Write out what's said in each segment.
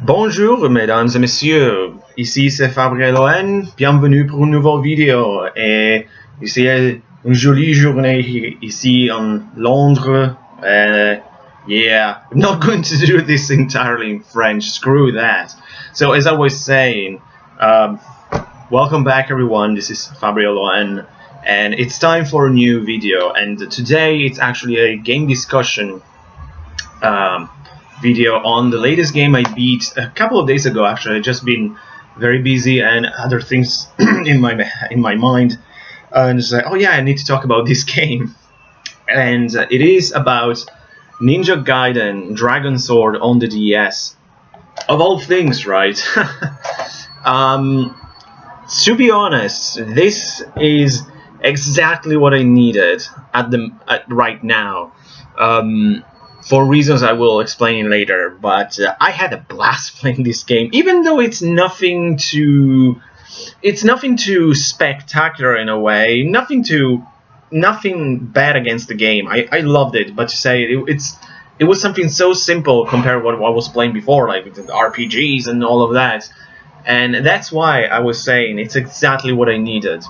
Bonjour mesdames et messieurs, ici c'est Fabriel Owen, bienvenue pour une nouvelle vidéo et c'est une jolie journée ici en Londres. Yeah, I'm not going to do this entirely in French, screw that. So as I was saying, welcome back everyone, this is Fabriel Owen and it's time for a new video, and today it's actually a game discussion video on the latest game I beat a couple of days ago. Actually, I've just been very busy and other things in my mind, and it's like, oh yeah, I need to talk about this game. And it is about Ninja Gaiden Dragon Sword on the DS, of all things, right? To be honest, this is exactly what I needed at right now. For reasons I will explain later, but I had a blast playing this game, even though it's nothing too spectacular in a way, nothing bad against the game. I loved it, but to say it was something so simple compared to what I was playing before, like the RPGs and all of that, and that's why I was saying it's exactly what I needed.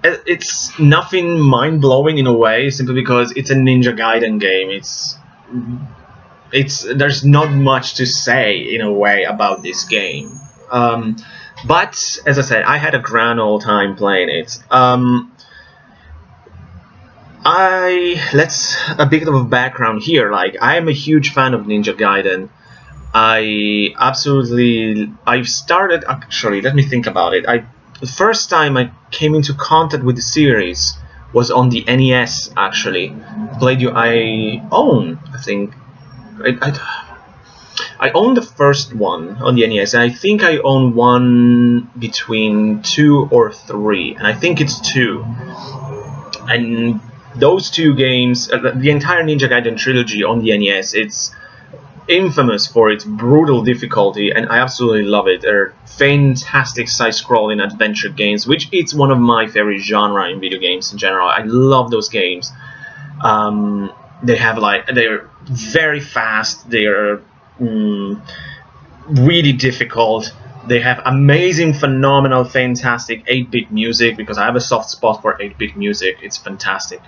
It's nothing mind-blowing in a way, simply because it's a Ninja Gaiden game. There's not much to say in a way about this game. But as I said, I had a grand old time playing it. Let's a bit of a background here. Like, I am a huge fan of Ninja Gaiden. I've started, actually, let me think about it. The first time I came into contact with the series was on the NES, actually. I own, I think. I own the first one on the NES, and I think I own one between 2 or 3, and I think it's 2. And those two games, the entire Ninja Gaiden trilogy on the NES, it's infamous for its brutal difficulty, and I absolutely love it. They're fantastic side-scrolling adventure games, which it's one of my favorite genre in video games in general. I love those games. They're very fast. They're really difficult. They have amazing, phenomenal, fantastic 8-bit music, because I have a soft spot for 8-bit music. It's fantastic.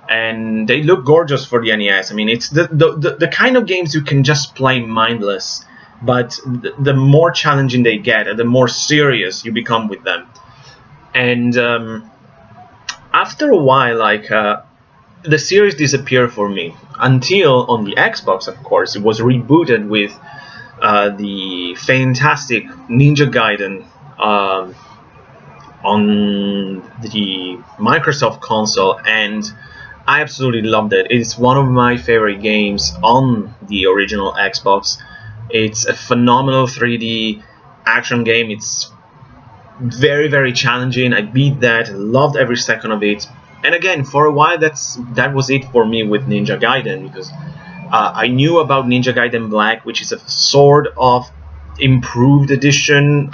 And they look gorgeous for the NES. I mean, it's the kind of games you can just play mindless, but the more challenging they get, the more serious you become with them. And after a while, the series disappeared for me, until on the Xbox, of course, it was rebooted with the fantastic Ninja Gaiden on the Microsoft console, and I absolutely loved it. It's one of my favorite games on the original Xbox. It's a phenomenal 3D action game. It's very, very challenging. I beat that, loved every second of it. And again, for a while, that was it for me with Ninja Gaiden, because I knew about Ninja Gaiden Black, which is a sort of improved edition,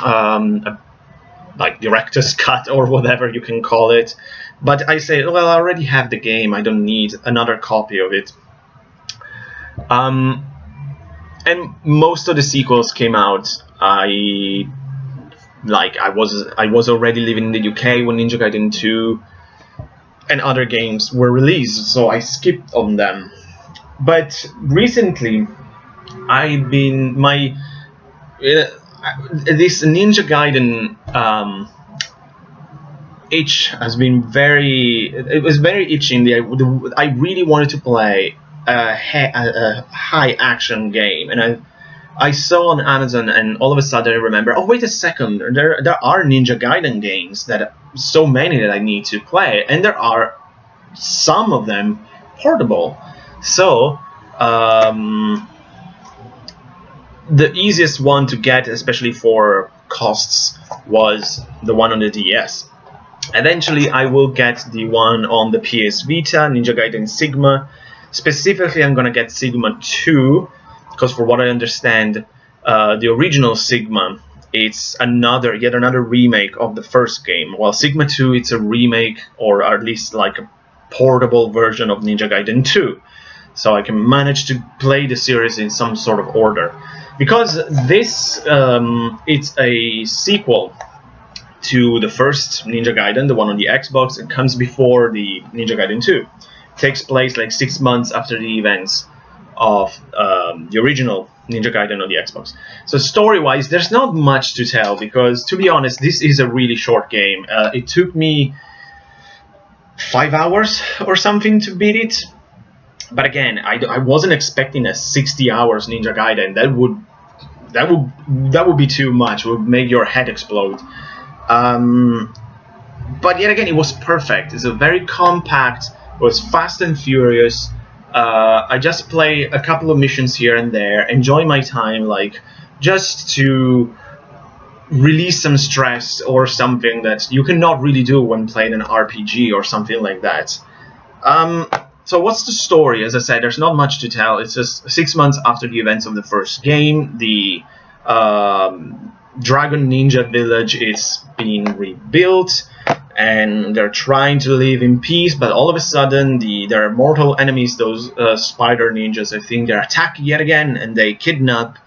like director's cut or whatever you can call it. But I say, well, I already have the game. I don't need another copy of it. And most of the sequels came out. I was already living in the UK when Ninja Gaiden 2 and other games were released, so I skipped on them. But recently, this Ninja Gaiden itch has been it was very itching. I really wanted to play a high action game, and I saw on Amazon, and all of a sudden I remember, oh wait a second, there are Ninja Gaiden games, so many that I need to play, and there are some of them portable. So the easiest one to get, especially for costs, was the one on the DS. Eventually I will get the one on the PS Vita, Ninja Gaiden Sigma. Specifically, I'm gonna get Sigma 2, because for what I understand, the original Sigma, it's yet another remake of the first game, while Sigma 2, it's a remake, or at least like a portable version of Ninja Gaiden 2. so I can manage to play the series in some sort of order. Because this it's a sequel to the first Ninja Gaiden, the one on the Xbox. It comes before the Ninja Gaiden 2. It takes place like 6 months after the events of the original Ninja Gaiden on the Xbox. So story-wise, there's not much to tell because, to be honest, this is a really short game. It took me 5 hours or something to beat it. But again, I wasn't expecting a 60 hours Ninja Gaiden. That would be too much. It would make your head explode. But yet again, it was perfect. It's a very compact. It was fast and furious. I just play a couple of missions here and there, enjoy my time, like just to release some stress or something that you cannot really do when playing an RPG or something like that. So what's the story? As I said, there's not much to tell. It's just 6 months after the events of the first game. The Dragon Ninja Village is being rebuilt, and they're trying to live in peace, but all of a sudden their mortal enemies, those spider ninjas, I think, they attack yet again, and they kidnap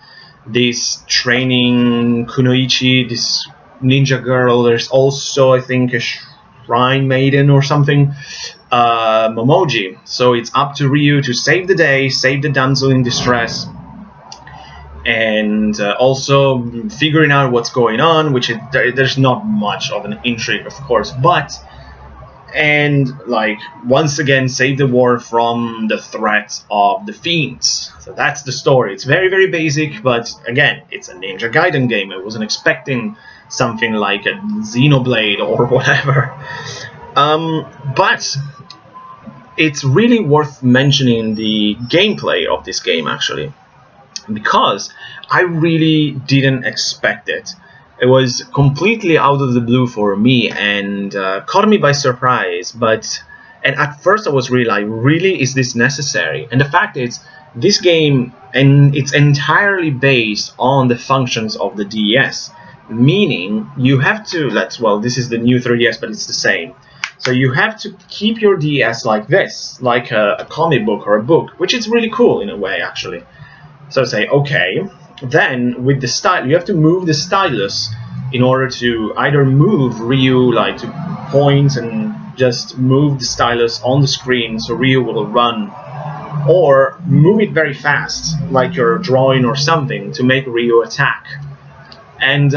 this training kunoichi, this ninja girl. There's also, I think, a shrine maiden or something, Momoji. So it's up to Ryu to save the day, save the damsel in distress, and also figuring out what's going on, which there's not much of an intrigue, of course, and like once again save the world from the threat of the fiends. So that's the story. It's very, very basic, but again, it's a Ninja Gaiden game. I wasn't expecting something like a Xenoblade or whatever. But it's really worth mentioning the gameplay of this game, actually, because I really didn't expect it. It was completely out of the blue for me and caught me by surprise. And at first I was really like, really, is this necessary? And the fact is, this game, and it's entirely based on the functions of the DS, meaning you have to, well, this is the new 3DS, but it's the same. So you have to keep your DS like this, like a comic book or a book, which is really cool in a way, actually. So say, okay, then with the style, you have to move the stylus in order to either move Ryu, like to point and just move the stylus on the screen so Ryu will run, or move it very fast, like you're drawing or something, to make Ryu attack. And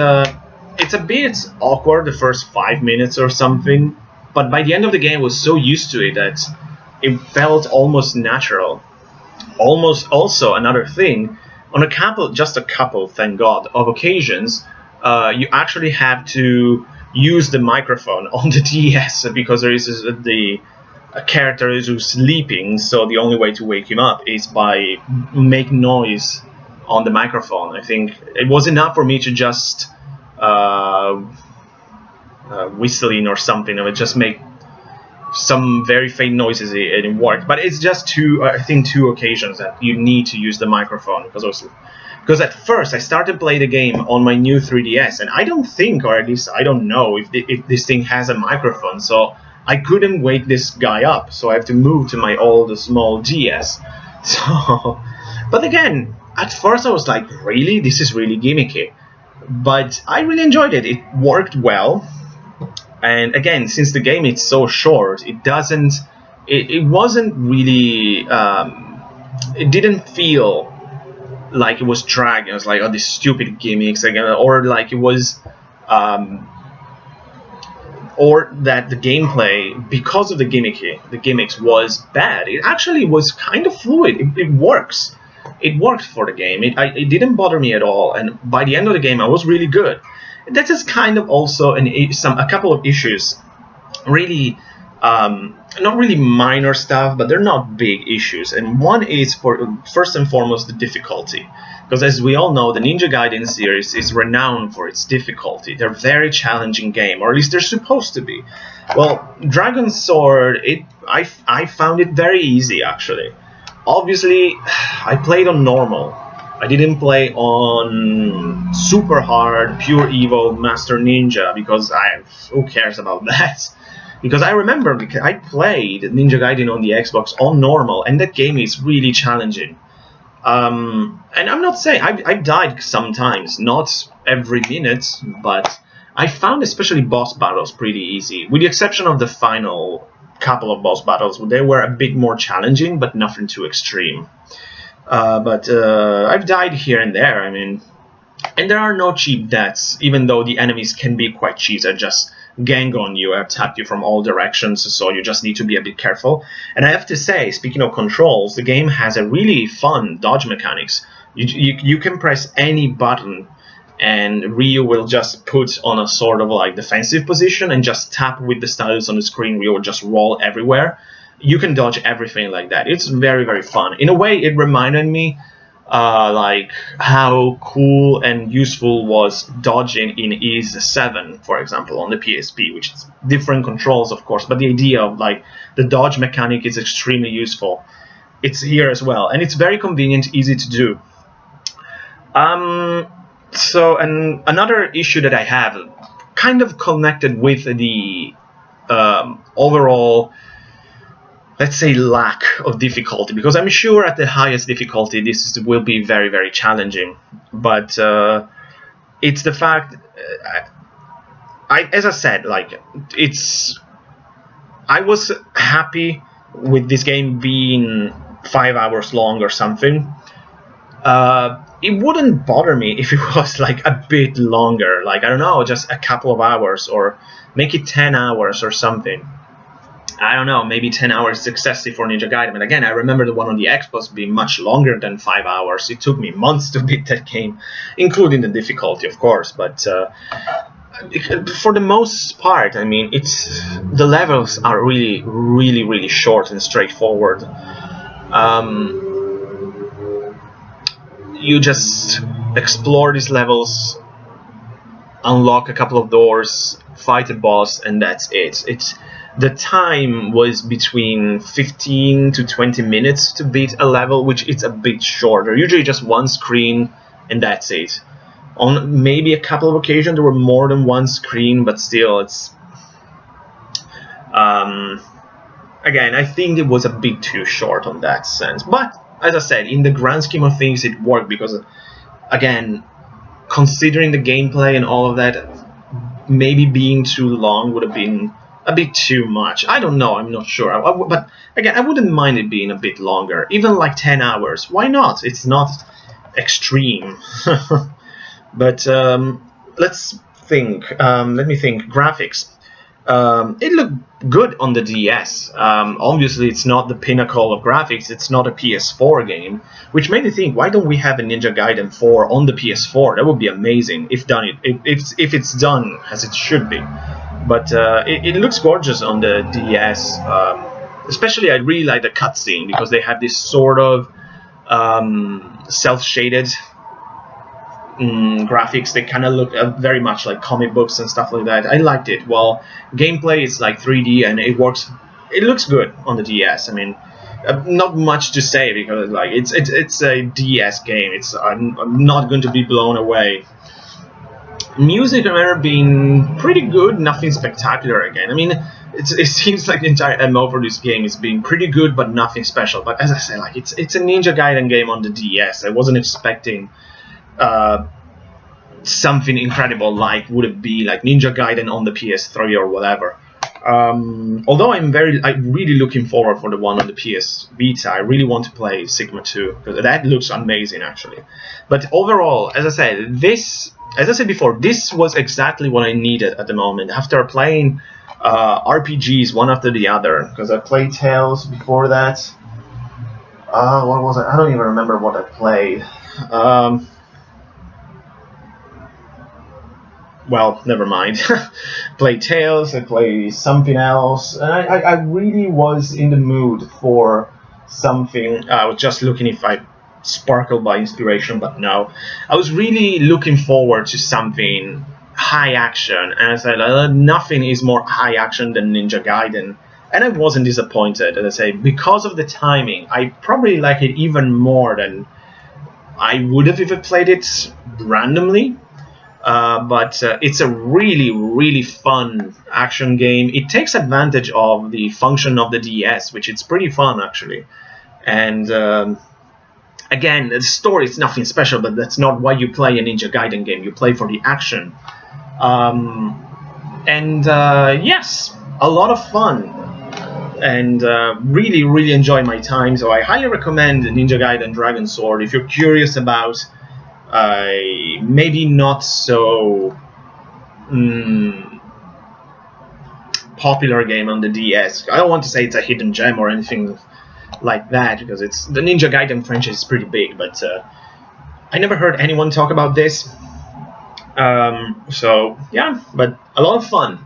it's a bit awkward the first 5 minutes or something, but by the end of the game I was so used to it that it felt almost natural. Almost also another thing, on just a couple, thank God, of occasions, you actually have to use the microphone on the DS because there is a character who's sleeping, so the only way to wake him up is by make noise on the microphone. I think it was enough for me to just whistling or something. I would just make some very faint noises and it worked. But it's just two occasions that you need to use the microphone, because at first I started playing the game on my new 3DS, and I don't think, or at least I don't know if this thing has a microphone, so I couldn't wake this guy up, so I have to move to my old small DS. So, but again, at first I was like, really? This is really gimmicky. But I really enjoyed it. It worked well. And again, since the game is so short, it wasn't really, it didn't feel like it was dragged. It was like, oh, these stupid gimmicks again, or like it was, or that the gameplay, because of the gimmicks was bad. It actually was kind of fluid. It works. It worked for the game. It didn't bother me at all. And by the end of the game, I was really good. That is kind of also a couple of issues, really, not really minor stuff, but they're not big issues. And one is, first and foremost, the difficulty, because as we all know, the Ninja Gaiden series is renowned for its difficulty. They're a very challenging game, or at least they're supposed to be. Well, Dragon's Sword, I found it very easy, actually. Obviously, I played on normal. I didn't play on super hard, pure evil Master Ninja, because who cares about that? Because I remember, because I played Ninja Gaiden on the Xbox on normal, and that game is really challenging. And I'm not saying I've died sometimes, not every minute, but I found especially boss battles pretty easy, with the exception of the final couple of boss battles. They were a bit more challenging, but nothing too extreme. But I've died here and there. I mean, and there are no cheap deaths, even though the enemies can be quite cheap. They just gang on you, attack you from all directions, so you just need to be a bit careful. And I have to say, speaking of controls, the game has a really fun dodge mechanics. You can press any button, and Ryu will just put on a sort of like defensive position and just tap with the stylus on the screen. Ryu will just roll everywhere. You can dodge everything like that. It's very, very fun. In a way, it reminded me like how cool and useful was dodging in Ys 7, for example, on the PSP, which is different controls, of course, but the idea of like the dodge mechanic is extremely useful. It's here as well, and it's very convenient, easy to do. So, and another issue that I have, kind of connected with the overall, let's say, lack of difficulty, because I'm sure at the highest difficulty this will be very, very challenging, but it's the fact, as I said, like, I was happy with this game being 5 hours long or something. It wouldn't bother me if it was like a bit longer, like, I don't know, just a couple of hours, or make it 10 hours or something. I don't know, maybe 10 hours is excessive for Ninja Gaiden. But again, I remember the one on the Xbox being much longer than 5 hours. It took me months to beat that game, including the difficulty, of course. But for the most part, I mean, the levels are really, really, really short and straightforward. You just explore these levels, unlock a couple of doors, fight a boss, and that's it. The time was between 15 to 20 minutes to beat a level, which is a bit shorter. Usually just one screen and that's it. On maybe a couple of occasions there were more than one screen, but still, it's again, I think it was a bit too short on that sense. But as I said, in the grand scheme of things, it worked, because again, considering the gameplay and all of that, maybe being too long would have been a bit too much. I don't know, I'm not sure. But again, I wouldn't mind it being a bit longer, even like 10 hours. Why not? It's not extreme. But let's think. Let me think. Graphics. It looked good on the DS. Obviously, it's not the pinnacle of graphics. It's not a PS4 game, which made me think, why don't we have a Ninja Gaiden 4 on the PS4? That would be amazing if done. If it's done as it should be. But it looks gorgeous on the DS. Especially, I really like the cutscene, because they have this sort of self-shaded graphics. They kind of look very much like comic books and stuff like that. I liked it. Well, gameplay is like 3D, and it works. It looks good on the DS. I mean, not much to say, because like it's a DS game. I'm not going to be blown away. Music, I remember, being pretty good. Nothing spectacular again. I mean, it seems like the entire MO for this game is being pretty good, but nothing special. But as I said, like, it's a Ninja Gaiden game on the DS. I wasn't expecting something incredible like would it be like Ninja Gaiden on the PS3 or whatever. Although I'm really looking forward for the one on the PS Vita. I really want to play Sigma 2, because that looks amazing actually. But overall, as I said, as I said before, this was exactly what I needed at the moment. After playing RPGs one after the other, because I played Tales before that. What was it? I don't even remember what I played. Well, never mind. Played Tales, I played something else, and I really was in the mood for something. I was just looking if I sparkled by inspiration, but no. I was really looking forward to something high action, and I said, nothing is more high action than Ninja Gaiden. And I wasn't disappointed, as I say, because of the timing. I probably like it even more than I would have if I played it randomly. but it's a really fun action game. It takes advantage of the function of the DS, which is pretty fun actually. And again, the story is nothing special, but that's not why you play a Ninja Gaiden game. You play for the action. Yes, a lot of fun, and really enjoy my time. So I highly recommend Ninja Gaiden Dragon Sword if you're curious about maybe not so popular game on the DS. I don't want to say it's a hidden gem or anything like that, because it's the Ninja Gaiden franchise is pretty big, but I never heard anyone talk about this. So yeah, but a lot of fun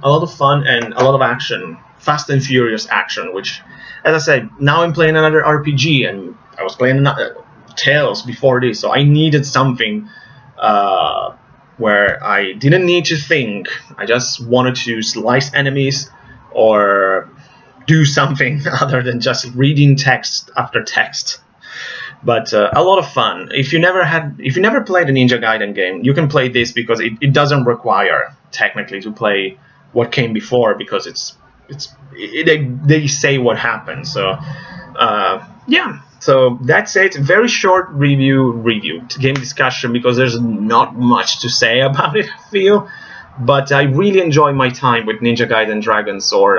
and a lot of action, fast and furious action, which, as I said, now I'm playing another RPG, and I was playing Tales before this, so I needed something where I didn't need to think. I just wanted to slice enemies or do something other than just reading text after text. But a lot of fun. If you never played a Ninja Gaiden game, you can play this, because it doesn't require technically to play what came before, because they say what happened. So yeah, so that's it. Very short review game discussion, because there's not much to say about it, I feel. But I really enjoy my time with Ninja Gaiden Dragon Sword.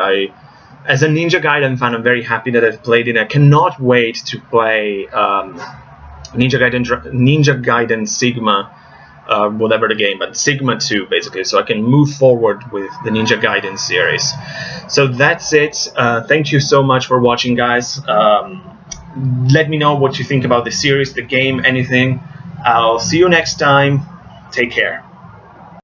As a Ninja Gaiden fan, I'm very happy that I've played it. I cannot wait to play Ninja Gaiden Sigma, whatever the game, but Sigma 2 basically, so I can move forward with the Ninja Gaiden series. So that's it. Thank you so much for watching, guys. Let me know what you think about the series, the game, anything. I'll see you next time. Take care.